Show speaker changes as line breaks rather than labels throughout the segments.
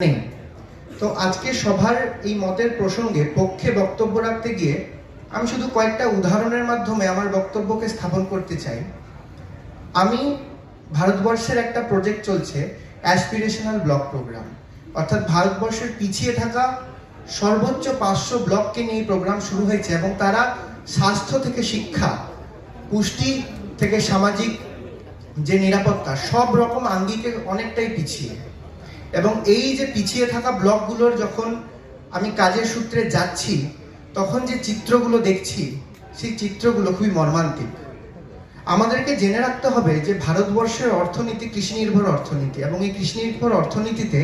নেই। তো আজকে সভার এই মতের প্রসঙ্গে পক্ষে বক্তব্য রাখতে গিয়ে আমি শুধু কয়েকটা উদাহরণের মাধ্যমে আমার বক্তব্যকে স্থাপন করতে চাই। আমি ভারতবর্ষের একটা প্রজেক্ট চলছে, অ্যাসপিরেশনাল ব্লক প্রোগ্রাম, অর্থাৎ ভারতবর্ষের পিছিয়ে থাকা সর্বোচ্চ 500 ব্লককে নিয়ে প্রোগ্রাম শুরু হয়েছে এবং তারা স্বাস্থ্য থেকে শিক্ষা, পুষ্টি থেকে সামাজিক যে নিরাপত্তা, সব রকম আঙ্গিকে অনেকটাই পিছিয়ে। এবং এই যে পিছিয়ে থাকা ব্লকগুলোর যখন আমি কাজের সূত্রে যাচ্ছি, তখন যে চিত্রগুলো দেখছি, সেই চিত্রগুলো খুবই মর্মান্তিক। আমাদেরকে জেনে রাখতে হবে যে ভারতবর্ষের অর্থনীতি কৃষি নির্ভর অর্থনীতি, এবং এই কৃষি নির্ভর অর্থনীতিতে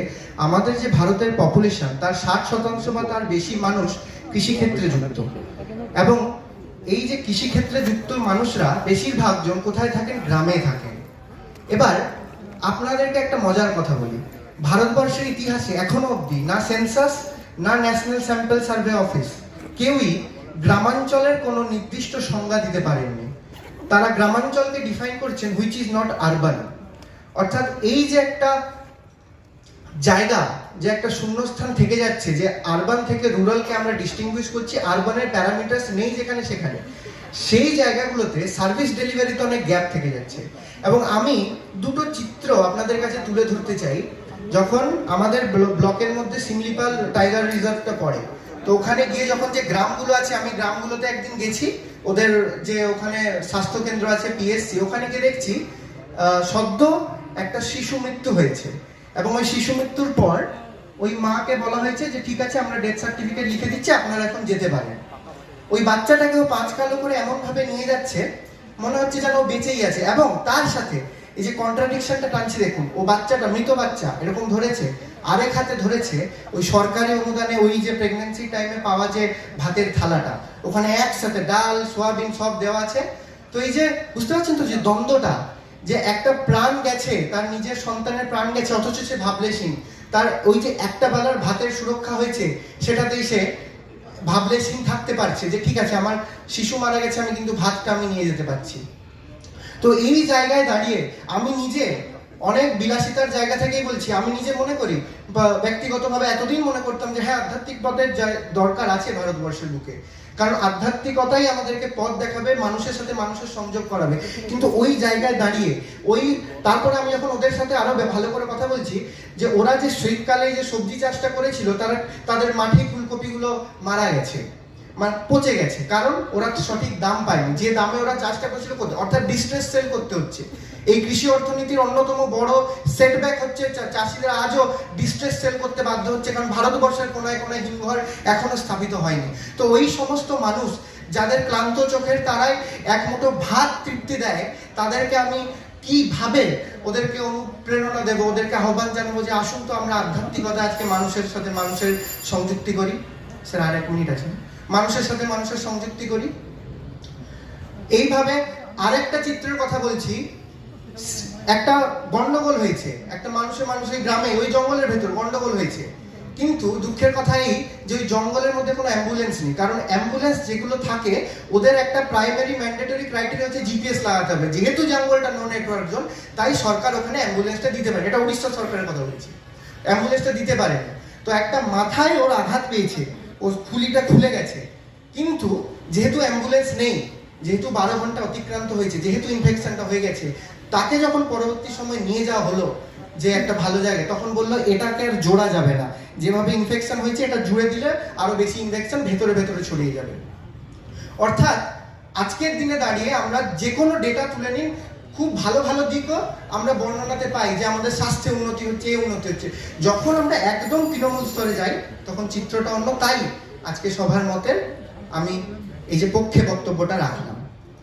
আমাদের যে ভারতের পপুলেশন, তার 60% বা তার বেশি মানুষ কৃষিক্ষেত্রে যুক্ত। এবং এই যে কৃষিক্ষেত্রে যুক্ত মানুষরা বেশিরভাগ জন কোথায় থাকেন? গ্রামে থাকেন। এবার আপনাদেরকে একটা মজার কথা বলি, ভারতবর্ষের ইতিহাসে এখনো অবধি না সেন্সাস, না ন্যাশনাল স্যাম্পল সার্ভে অফিস কেউই গ্রামাঞ্চলের কোনো নির্দিষ্ট সংজ্ঞা দিতে পারেননি। তারা গ্রামাঞ্চলকে ডিফাইন করছেন হুইচ ইজ নট আরবান। অর্থাৎ এই যে একটা জায়গা, যে একটা শূন্যস্থান থেকে যাচ্ছে, যে আরবান থেকে রুরালকে আমরা ডিস্টিংগুইশ করছি, আরবানের প্যারামিটার্স নেই যেখানে সেখানে, সেই জায়গাগুলোতে সার্ভিস ডেলিভারিতে অনেক গ্যাপ থেকে যাচ্ছে। এবং আমি দুটো চিত্র আপনাদের কাছে তুলে ধরতে চাই। যখন আমাদের ব্লকের মধ্যে সিমলিপাল টাইগার রিজার্ভটা পড়ে, তো ওখানে গিয়ে যখন যে গ্রামগুলো আছে, আমি গ্রামগুলোতে একদিন গেছি, ওদের যে ওখানে স্বাস্থ্যকেন্দ্র আছে পিএসসি, ওখানে গিয়ে দেখছি সদ্য একটা শিশু মৃত্যু হয়েছে। এবং ওই শিশু মৃত্যুর পর ওই মাকে বলা হয়েছে যে ঠিক আছে, আমরা ডেথ সার্টিফিকেট লিখে দিচ্ছি, আপনারা এখন যেতে পারেন। ওই বাচ্চাটাকেও 5 কালো করে এমন ভাবে নিয়ে যাচ্ছে, মনে হচ্ছে যেন ও বেঁচেই আছে। এবং তার সাথে এই যে কন্ট্রাডিকশনটা টানছে দেখুন, ও বাচ্চাটা, মৃত বাচ্চা এরকম ধরেছে, আরেক হাতে ধরেছে ওই সরকারি অনুদানে ওই যে প্রেগন্যান্সি টাইমে পাওয়া যে ভাতের থালাটা, ওখানে একসাথে ডাল, সোয়াবিন সব দেওয়া আছে। তো এই যে বুঝতে পারছেন তো যে দ্বন্দ্বটা, যে একটা প্রাণ গেছে, তার নিজের সন্তানের প্রাণ গেছে, অথচ সে ভাবলেশীন। তার ওই যে একটা বেলার ভাতের সুরক্ষা হয়েছে, সেটাতেই সে ভাবলেশীন থাকতে পারছে যে ঠিক আছে, আমার শিশু মারা গেছে, আমি কিন্তু ভাতটা আমি নিয়ে যেতে পারছি। তো এই জায়গায় দাঁড়িয়ে আমি নিজে অনেক বিলাসিতার জায়গা থেকেই বলছি, আমি নিজে মনে করি বা ব্যক্তিগতভাবে এতদিন মনে করতাম যে হ্যাঁ, আধ্যাত্মিক পথের দরকার আছে ভারতবর্ষের বুকে, কারণ আধ্যাত্মিকতাই আমাদেরকে পথ দেখাবে, মানুষের সাথে মানুষের সংযোগ করাবে। কিন্তু ওই জায়গায় দাঁড়িয়ে তারপরে আমি যখন ওদের সাথে আরো ভালো করে কথা বলছি, যে ওরা যে শীতকালে যে সবজি চাষটা করেছিল, তাদের মাঠে ফুলকপিগুলো মারা গেছে, মানে পচে গেছে, কারণ ওরা সঠিক দাম পায়নি, যে দামে ওরা চাষটা করেছিল করতে, অর্থাৎ ডিস্ট্রেস সেল করতে হচ্ছে। এই কৃষি অর্থনীতির অন্যতম বড় সেটব্যাক হচ্ছে চাষিরা আজও ডিস্ট্রেস সেল করতে বাধ্য হচ্ছে, কারণ ভারতবর্ষের কোনায় কোনায় হিমঘর এখনো স্থাপিত হয়নি। তো ওই সমস্ত মানুষ যাদের ক্লান্ত চোখের তারাই এক মুঠো ভাত তৃপ্তি দেয়, তাদেরকে আমি কিভাবে ওদেরকে অনুপ্রেরণা দেবো, ওদেরকে আহ্বান জানাবো যে আসুন তো আমরা আধ্যাত্মিকতা আজকে মানুষের সাথে মানুষের সংযুক্তি করি। স্যার আর 1 মিনিট আছে, মানুষের সাথে মানুষের সংযুক্তি করি। এইভাবে আরেকটা চিত্রের কথা বলছি, একটা গন্ডগোল হয়েছে, একটা মানুষের গ্রামে ওই জঙ্গলের ভেতর গন্ডগোল হয়েছে। কিন্তু দুঃখের কথা এই যে ওই জঙ্গলের মধ্যে কোনো অ্যাম্বুলেন্স নেই, কারণ অ্যাম্বুলেন্স যেগুলো থাকে ওদের একটা প্রাইমারি ম্যান্ডেটরি ক্রাইটেরিয়া হচ্ছে জিপিএস লাগাতে হবে। যেহেতু জঙ্গলটা নো নেটওয়ার্ক জোন, তাই সরকার ওখানে অ্যাম্বুলেন্সটা দিতে পারে। এটা উড়িষ্যা সরকারের কথা বলছি, অ্যাম্বুলেন্সটা দিতে পারে না। তো একটা মাথায় ওর আঘাত পেয়েছে, ও খুলিটা খুলে গেছে, কিন্তু যেহেতু অ্যাম্বুলেন্স নেই, যেহেতু 12 ঘন্টা অতিক্রান্ত হয়েছে, যেহেতু ইনফেকশনটা হয়ে গেছে, তাকে যখন পরবর্তী সময় নিয়ে যাওয়া হলো যে একটা ভালো জায়গায়, তখন বললো এটাকে আর জোড়া যাবে না, যেভাবে ইনফেকশন হয়েছে এটা জুড়ে দিলে আরো বেশি ইনফেকশন ভেতরে ভেতরে ছড়িয়ে যাবে। অর্থাৎ আজকের দিনে দাঁড়িয়ে আমরা যে কোনো ডেটা তুলে নিন, খুব ভালো ভালো দিকও আমরা বর্ণনাতে পাই যে আমাদের স্বাস্থ্যে উন্নতি হচ্ছে, এই উন্নতি হচ্ছে। যখন আমরা একদম তৃণমূল স্তরে যাই, তখন চিত্রটা অন্য। তাই আজকে সভার মতে আমি এই যে পক্ষে বক্তব্যটা রাখলাম।